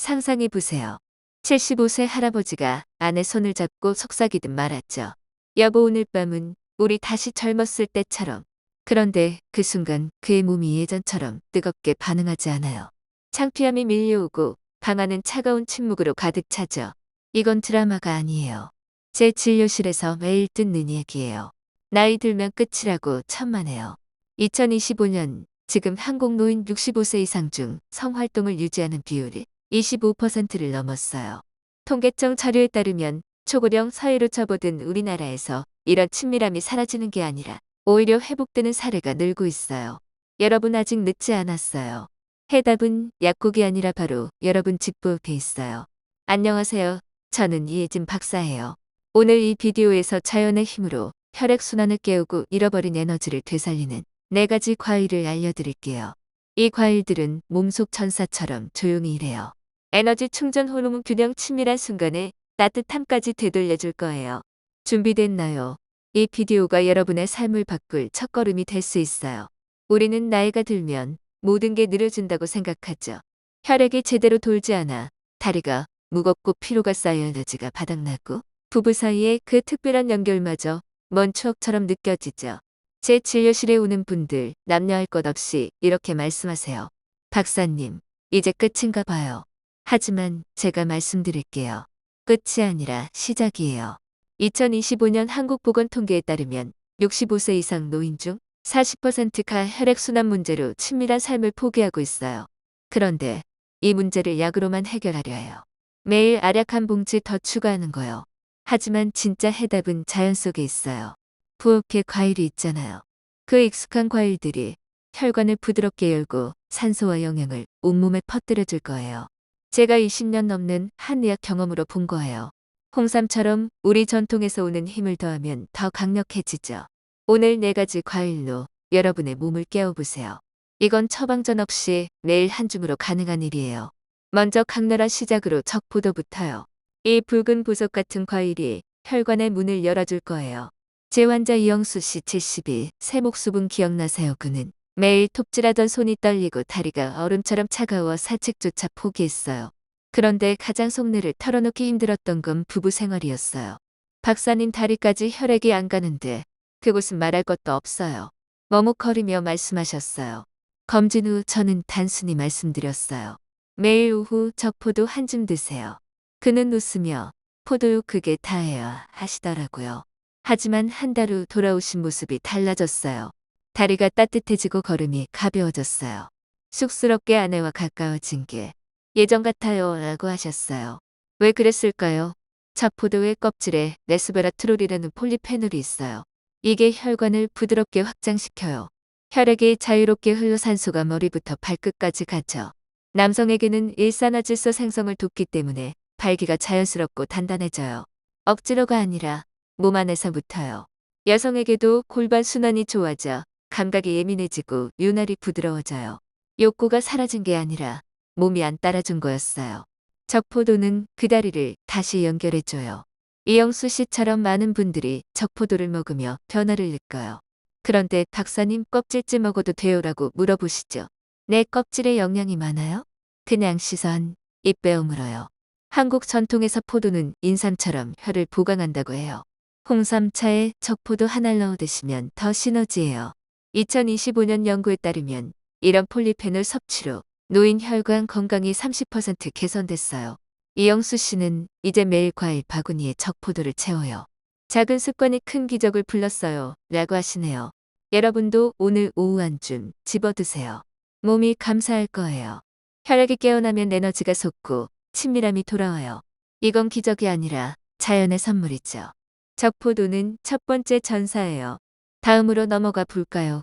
상상해 보세요. 75세 할아버지가 아내 손을 잡고 속삭이듯 말았죠. 여보, 오늘 밤은 우리 다시 젊었을 때처럼. 그런데 그 순간 그의 몸이 예전처럼 뜨겁게 반응하지 않아요. 창피함이 밀려오고 방 안은 차가운 침묵으로 가득 차죠. 이건 드라마가 아니에요. 제 진료실에서 매일 듣는 얘기예요. 나이 들면 끝이라고 천만에요. 2025년 지금 한국 노인 65세 이상 중 성활동을 유지하는 비율이 25%를 넘었어요. 통계청 자료에 따르면 초고령 사회로 접어든 우리나라에서 이런 친밀함이 사라지는 게 아니라 오히려 회복되는 사례가 늘고 있어요. 여러분, 아직 늦지 않았어요. 해답은 약국이 아니라 바로 여러분 직보에 있어요. 안녕하세요. 저는 이혜진 박사예요. 오늘 이 비디오에서 자연의 힘으로 혈액순환을 깨우고 잃어버린 에너지를 되살리는 4가지 과일을 알려드릴게요. 이 과일들은 몸속 천사처럼 조용히 일해요. 에너지 충전 호르몬 균형 친밀한 순간에 따뜻함까지 되돌려줄 거예요. 준비됐나요? 이 비디오가 여러분의 삶을 바꿀 첫걸음이 될 수 있어요. 우리는 나이가 들면 모든 게 느려진다고 생각하죠. 혈액이 제대로 돌지 않아 다리가 무겁고 피로가 쌓여 에너지가 바닥나고 부부 사이에 그 특별한 연결마저 먼 추억처럼 느껴지죠. 제 진료실에 오는 분들 남녀할 것 없이 이렇게 말씀하세요. 박사님, 이제 끝인가 봐요. 하지만 제가 말씀드릴게요. 끝이 아니라 시작이에요. 2025년 한국보건 통계에 따르면 65세 이상 노인 중 40%가 혈액순환 문제로 친밀한 삶을 포기하고 있어요. 그런데 이 문제를 약으로만 해결하려 해요. 매일 알약 한 봉지 더 추가하는 거요. 하지만 진짜 해답은 자연 속에 있어요. 부엌에 과일이 있잖아요. 그 익숙한 과일들이 혈관을 부드럽게 열고 산소와 영양을 온몸에 퍼뜨려줄 거예요. 제가 20년 넘는 한의학 경험으로 본 거예요. 홍삼처럼 우리 전통에서 오는 힘을 더하면 더 강력해지죠. 오늘 4가지 과일로 여러분의 몸을 깨워보세요. 이건 처방전 없이 매일 한 줌으로 가능한 일이에요. 먼저 강렬한 시작으로 적포도부터요. 이 붉은 보석 같은 과일이 혈관의 문을 열어줄 거예요. 제 환자 이영수 씨 72, 세목수분 기억나세요? 그는 매일 톱질하던 손이 떨리고 다리가 얼음처럼 차가워 산책조차 포기했어요. 그런데 가장 속내를 털어놓기 힘들었던 건 부부 생활이었어요. 박사님, 다리까지 혈액이 안 가는데 그곳은 말할 것도 없어요. 머뭇거리며 말씀하셨어요. 검진 후 저는 단순히 말씀드렸어요. 매일 오후 적포도 한 줌 드세요. 그는 웃으며 포도요, 그게 다예요 하시더라고요. 하지만 한 달 후 돌아오신 모습이 달라졌어요. 다리가 따뜻해지고 걸음이 가벼워졌어요. 쑥스럽게 아내와 가까워진 게 예전 같아요 라고 하셨어요. 왜 그랬을까요? 적포도의 껍질에 레스베라트롤이라는 폴리페놀이 있어요. 이게 혈관을 부드럽게 확장시켜요. 혈액이 자유롭게 흘러 산소가 머리부터 발끝까지 가죠. 남성에게는 일산화질소 생성을 돕기 때문에 발기가 자연스럽고 단단해져요. 억지로가 아니라 몸 안에서부터요. 여성에게도 골반 순환이 좋아져 감각이 예민해지고 윤활이 부드러워져요. 욕구가 사라진 게 아니라 몸이 안 따라준 거였어요. 적포도는 그 다리를 다시 연결해줘요. 이영수 씨처럼 많은 분들이 적포도를 먹으며 변화를 느껴요. 그런데 박사님, 껍질째 먹어도 돼요라고 물어보시죠. 내 껍질에 영양이 많아요? 그냥 씻어 입 베어 물어요. 한국 전통에서 포도는 인삼처럼 혈을 보강한다고 해요. 홍삼차에 적포도 하나를 넣어 드시면 더 시너지예요. 2025년 연구에 따르면 이런 폴리페놀 섭취로 노인 혈관 건강이 30% 개선됐어요. 이영수 씨는 이제 매일 과일 바구니에 적포도를 채워요. 작은 습관이 큰 기적을 불렀어요 라고 하시네요. 여러분도 오늘 오후 한 줌 집어드세요. 몸이 감사할 거예요. 혈액이 깨어나면 에너지가 솟고 친밀함이 돌아와요. 이건 기적이 아니라 자연의 선물이죠. 적포도는 첫 번째 전사예요. 다음으로 넘어가 볼까요?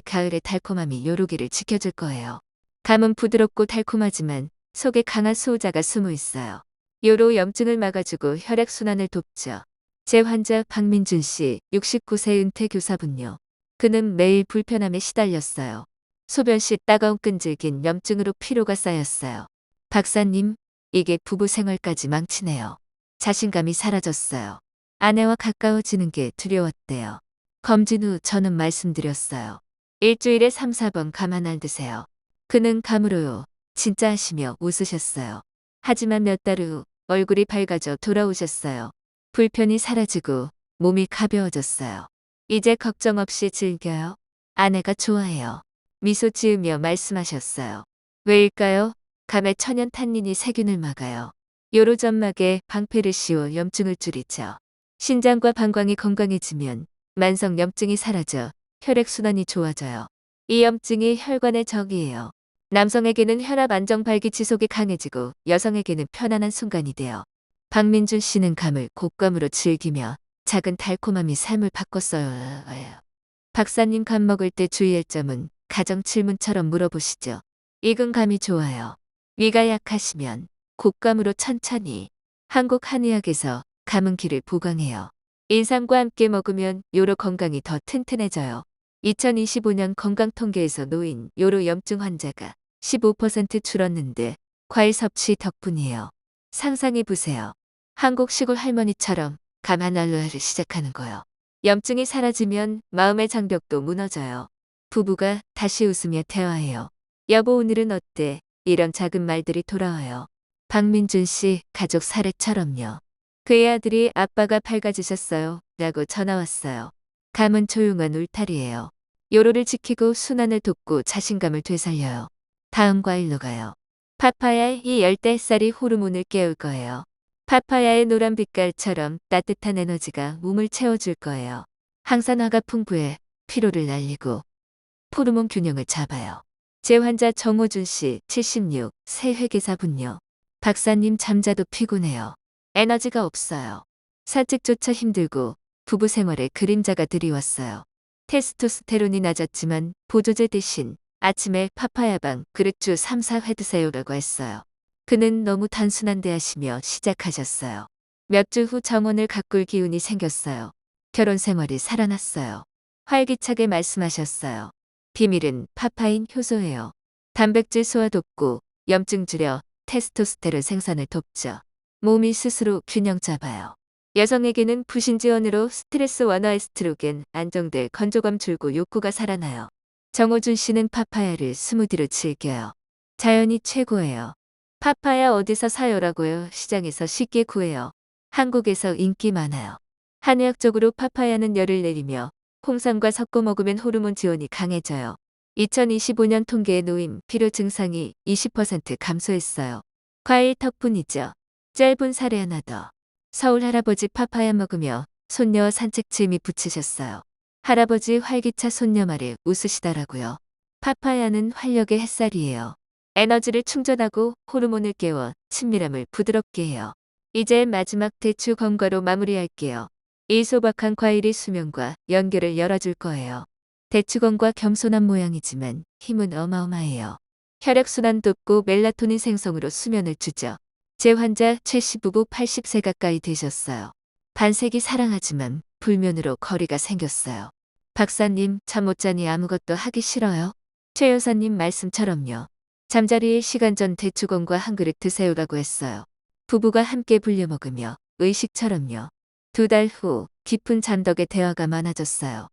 가을의 달콤함이 요로기를 지켜줄 거예요. 감은 부드럽고 달콤하지만 속에 강한 수호자가 숨어 있어요. 요로 염증을 막아주고 혈액순환을 돕죠. 제 환자 박민준 씨 69세 은퇴 교사분요. 그는 매일 불편함에 시달렸어요. 소변 시 따가운 끈질긴 염증으로 피로가 쌓였어요. 박사님, 이게 부부 생활까지 망치네요. 자신감이 사라졌어요. 아내와 가까워지는 게 두려웠대요. 검진 후 저는 말씀드렸어요. 일주일에 3, 4번 감 하나를 드세요. 그는 감으로요. 진짜 하시며 웃으셨어요. 하지만 몇 달 후 얼굴이 밝아져 돌아오셨어요. 불편이 사라지고 몸이 가벼워졌어요. 이제 걱정 없이 즐겨요. 아내가 좋아해요. 미소 지으며 말씀하셨어요. 왜일까요? 감에 천연 탄닌이 세균을 막아요. 요로점막에 방패를 씌워 염증을 줄이죠. 신장과 방광이 건강해지면 만성 염증이 사라져 혈액순환이 좋아져요. 이 염증이 혈관의 적이에요. 남성에게는 혈압 안정 발기 지속이 강해지고 여성에게는 편안한 순간이 돼요. 박민준 씨는 감을 곶감으로 즐기며 작은 달콤함이 삶을 바꿨어요. 박사님 감 먹을 때 주의할 점은 가정 질문처럼 물어보시죠. 익은 감이 좋아요. 위가 약하시면 곶감으로 천천히. 한국 한의학에서 감은 기를 보강해요. 인삼과 함께 먹으면 요로 건강이 더 튼튼해져요. 2025년 건강통계에서 노인 요로 염증 환자가 15% 줄었는데 과일 섭취 덕분이에요. 상상해 보세요. 한국 시골 할머니처럼 감 하나를 시작하는 거요. 염증이 사라지면 마음의 장벽도 무너져요. 부부가 다시 웃으며 대화해요. 여보 오늘은 어때? 이런 작은 말들이 돌아와요. 박민준 씨 가족 사례처럼요. 그의 아들이 아빠가 밝아지셨어요. 라고 전화 왔어요. 감은 조용한 울타리예요. 요로를 지키고 순환을 돕고 자신감을 되살려요. 다음 과일로 가요. 파파야의 이 열대 햇살이 호르몬을 깨울 거예요. 파파야의 노란 빛깔처럼 따뜻한 에너지가 몸을 채워줄 거예요. 항산화가 풍부해 피로를 날리고 호르몬 균형을 잡아요. 제 환자 정호준 씨 76, 새 회계사분요. 박사님 잠자도 피곤해요. 에너지가 없어요. 산책조차 힘들고 부부 생활에 그림자가 드리웠어요. 테스토스테론이 낮았지만 보조제 대신 아침에 파파야방 그릇주 3, 4회 드세요라고 했어요. 그는 너무 단순한데 하시며 시작하셨어요. 몇 주 후 정원을 가꿀 기운이 생겼어요. 결혼 생활이 살아났어요. 활기차게 말씀하셨어요. 비밀은 파파인 효소예요. 단백질 소화 돕고 염증 줄여 테스토스테론 생산을 돕죠. 몸이 스스로 균형 잡아요. 여성에게는 부신 지원으로 스트레스 완화 에스트로겐 안정돼 건조감 줄고 욕구가 살아나요. 정호준 씨는 파파야를 스무디로 즐겨요. 자연이 최고예요. 파파야 어디서 사요라고요? 시장에서 쉽게 구해요. 한국에서 인기 많아요. 한의학적으로 파파야는 열을 내리며 홍삼과 섞어 먹으면 호르몬 지원이 강해져요. 2025년 통계에 노인 피로 증상이 20% 감소했어요. 과일 덕분이죠. 짧은 사례 하나 더. 서울 할아버지 파파야 먹으며 손녀 산책 재미 붙이셨어요. 할아버지 활기차 손녀 말에 웃으시더라고요. 파파야는 활력의 햇살이에요. 에너지를 충전하고 호르몬을 깨워 친밀함을 부드럽게 해요. 이제 마지막 대추 검과로 마무리할게요. 이 소박한 과일이 수면과 연결을 열어줄 거예요. 대추검과 겸손한 모양이지만 힘은 어마어마해요. 혈액순환 돕고 멜라토닌 생성으로 수면을 주죠. 제 환자 최 씨 부부 80세 가까이 되셨어요. 반세기 사랑하지만 불면으로 거리가 생겼어요. 박사님 잠 못 자니 아무것도 하기 싫어요? 최 여사님 말씀처럼요. 잠자리에 시간 전 대추검과 한 그릇 드세요라고 했어요. 부부가 함께 불려 먹으며 의식처럼요. 2달 후 깊은 잠덕의 대화가 많아졌어요.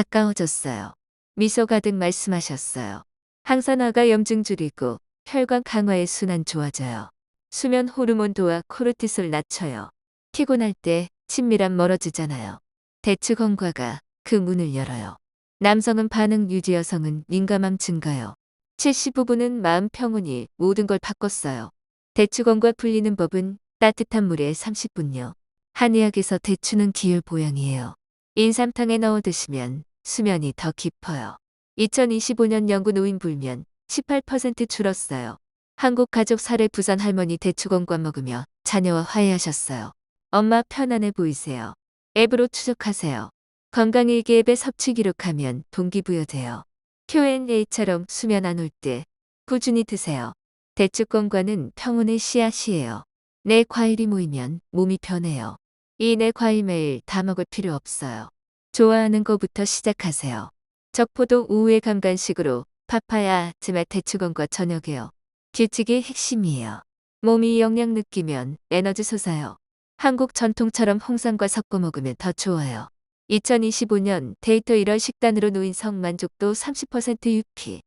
가까워졌어요. 미소 가득 말씀하셨어요. 항산화가 염증 줄이고 혈관 강화에 순환 좋아져요. 수면 호르몬 도와 코르티솔 낮춰요. 피곤할 때 친밀함 멀어지잖아요. 대추 검과가 그 문을 열어요. 남성은 반응 유지, 여성은 민감함 증가요. 최 씨 부부는 마음 평온이 모든 걸 바꿨어요. 대추검과 불리는 법은 따뜻한 물에 30분요. 한의학에서 대추는 기혈 보양이에요. 인삼탕에 넣어 드시면 수면이 더 깊어요. 2025년 연구 노인 불면 18% 줄었어요. 한국 가족 사례 부산 할머니 대추검과 먹으며 자녀와 화해하셨어요. 엄마 편안해 보이세요. 앱으로 추적하세요. 건강일기 앱에 섭취 기록하면 동기부여돼요. Q&A처럼 수면 안 올 때 꾸준히 드세요. 대추검과는 평온의 씨앗이에요. 내 과일이 모이면 몸이 변해요. 이 내 과일 매일 다 먹을 필요 없어요. 좋아하는 거부터 시작하세요. 적포도 우후의 감간식으로 파파야, 아침에 대추검과 저녁에요. 규칙이 핵심이에요. 몸이 영양 느끼면 에너지 솟아요. 한국 전통처럼 홍삼과 섞어 먹으면 더 좋아요. 2025년 데이터 1월 식단으로 노인 성 만족도 30% 유피.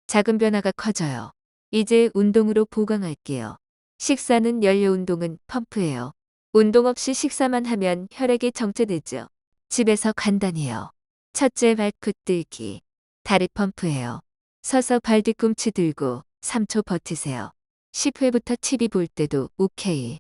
작은 변화가 커져요. 이제 운동으로 보강할게요. 식사는 연료, 운동은 펌프예요. 운동 없이 식사만 하면 혈액이 정체되죠. 집에서 간단해요. 첫째, 발끝 들기. 다리 펌프예요. 서서 발 뒤꿈치 들고 3초 버티세요. 10회부터 TV 볼 때도 오케이.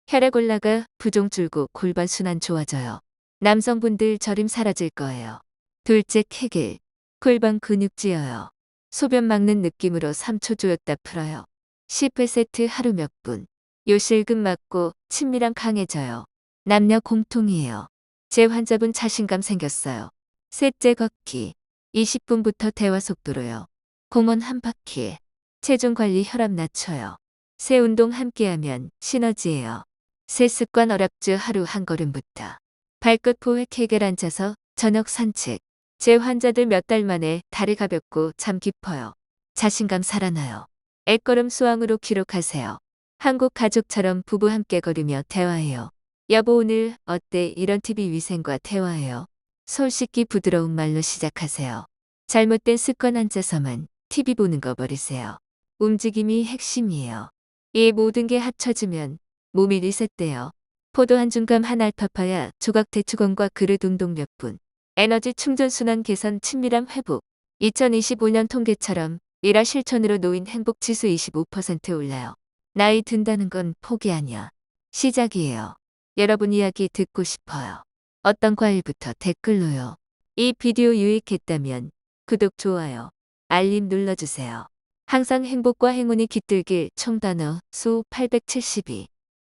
혈액 올라가 부종 줄고 골반 순환 좋아져요. 남성분들 저림 사라질 거예요. 둘째, 케겔. 골반 근육 찌어요. 소변 막는 느낌으로 3초 조였다 풀어요. 10회 세트 하루 몇 분. 요실금 맞고 친밀감 강해져요. 남녀 공통이에요. 제 환자분 자신감 생겼어요. 셋째, 걷기. 20분부터 대화 속도로요. 공원 한 바퀴. 체중 관리, 혈압 낮춰요. 새 운동 함께하면 시너지예요. 새 습관 어렵즈 하루 한 걸음부터. 발끝 포획 케겔 앉아서 저녁 산책. 제 환자들 몇 달 만에 다리 가볍고 잠 깊어요. 자신감 살아나요. 애걸음 수왕으로 기록하세요. 한국 가족처럼 부부 함께 걸으며 대화해요. 여보 오늘 어때? 이런 TV 위생과 대화해요. 손 씻기 부드러운 말로 시작하세요. 잘못된 습관 앉아서만 TV 보는 거 버리세요. 움직임이 핵심이에요. 이 모든 게 합쳐지면 몸이 리셋돼요. 포도 한 줌감 한 알파파야 조각 대추건과 그릇 운동 몇 분. 에너지 충전 순환 개선 친밀함 회복. 2025년 통계처럼 일화 실천으로 노인 행복 지수 25% 올라요. 나이 든다는 건 포기 아니야. 시작이에요. 여러분 이야기 듣고 싶어요. 어떤 과일부터 댓글로요. 이 비디오 유익했다면 구독, 좋아요, 알림 눌러주세요. 항상 행복과 행운이 깃들길. 총단어 수 872.